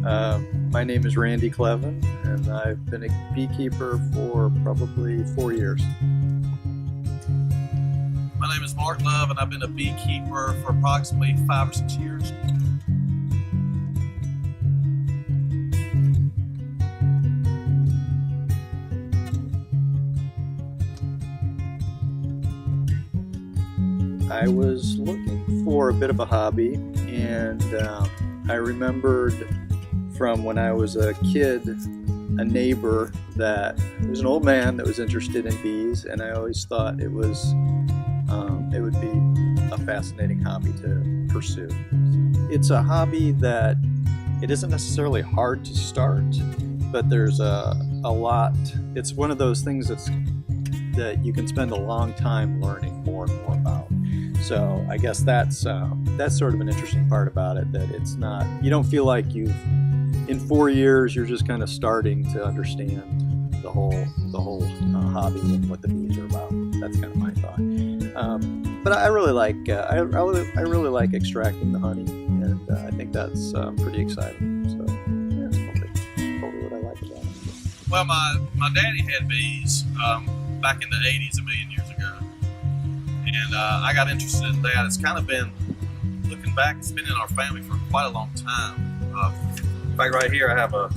My name is Randy Cleven, and I've been a beekeeper for probably 4 years. My name is Mark Love, and I've been a beekeeper for approximately 5 or 6 years. I was looking for a bit of a hobby, and I remembered from when I was a kid, a neighbor that was an old man that was interested in bees, and I always thought it would be a fascinating hobby to pursue. It's a hobby that it isn't necessarily hard to start, but there's a lot. It's one of those things that you can spend a long time learning more and more about. So I guess that's sort of an interesting part about it, that it's not, you don't feel like in 4 years you're just kind of starting to understand the whole hobby and what the bees are about. That's kind of my thought. But I really like I really like extracting the honey, and I think that's pretty exciting. So yeah, that's probably what I like about it. Well, my daddy had bees back in the 80s, a million years ago. And I got interested in that. It's kind of been, looking back, it's been in our family for quite a long time. In fact, right here I have a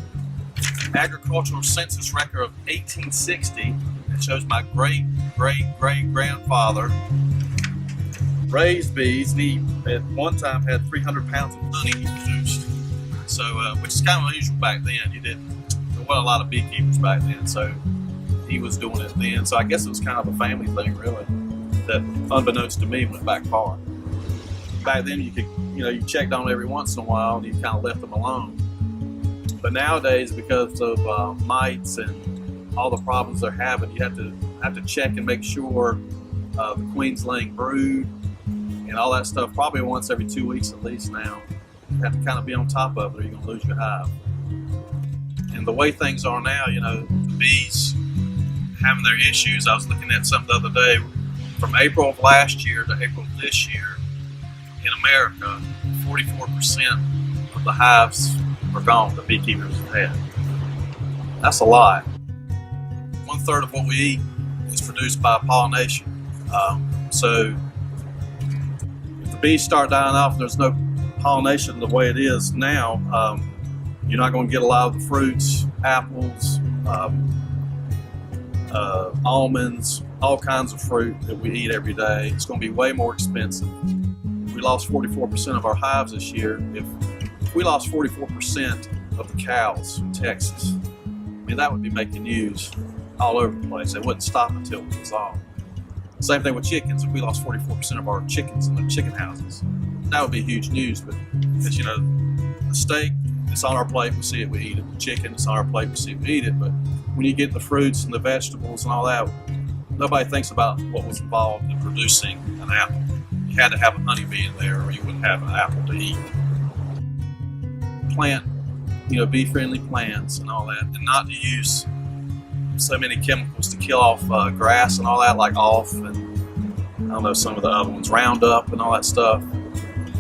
agricultural census record of 1860. It shows my great-great-great-grandfather raised bees, and he at one time had 300 pounds of honey he produced. So, which is kind of unusual back then. There wasn't a lot of beekeepers back then, so he was doing it then. So I guess it was kind of a family thing, really, that unbeknownst to me went back far. Back then you checked on them every once in a while and you kind of left them alone. But nowadays, because of mites and all the problems they're having, you have to check and make sure the queen's laying brood and all that stuff probably once every 2 weeks at least now. You have to kind of be on top of it or you're going to lose your hive. And the way things are now, the bees having their issues. I was looking at something the other day. From April of last year to April of this year, in America, 44% of the hives are gone the beekeepers have had. That's a lot. 1/3 of what we eat is produced by pollination. So if the bees start dying off and there's no pollination the way it is now, you're not going to get a lot of the fruits, apples, almonds, all kinds of fruit that we eat every day. It's going to be way more expensive. We lost 44% of our hives this year. If we lost 44% of the cows in Texas, that would be making news all over the place. It wouldn't stop until it was all. Same thing with chickens. If we lost 44% of our chickens in the chicken houses, that would be huge news. But because the steak, it's on our plate, we see it, we eat it. The chicken, it's on our plate, we see it, we eat it. But when you get the fruits and the vegetables and all that, nobody thinks about what was involved in producing an apple. You had to have a honeybee in there or you wouldn't have an apple to eat. Plant, bee-friendly plants and all that, and not to use so many chemicals to kill off grass and all that, like off and I don't know, some of the other ones, Roundup and all that stuff.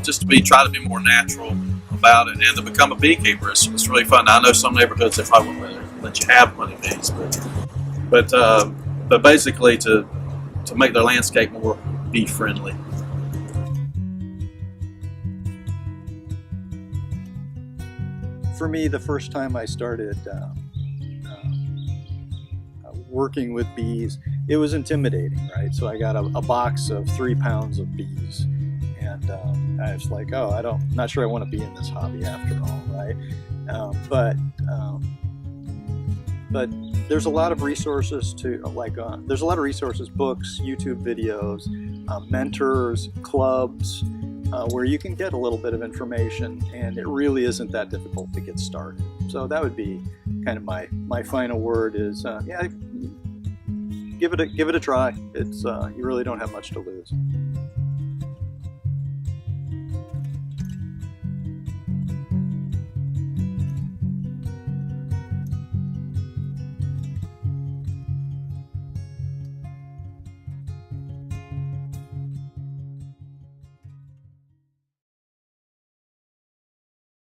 Just to try to be more natural about it and to become a beekeeper. It's really fun. Now, I know some neighborhoods they probably won't let you have honeybees, but basically to make their landscape more bee friendly. For me, the first time I started working with bees, it was intimidating, right? So I got a box of 3 pounds of bees, and I was like, not sure I want to be in this hobby after all, right? But there's a lot of resources there's a lot of resources, books, YouTube videos, mentors, clubs, where you can get a little bit of information, and it really isn't that difficult to get started. So that would be kind of my final word is, give it a try. It's you really don't have much to lose.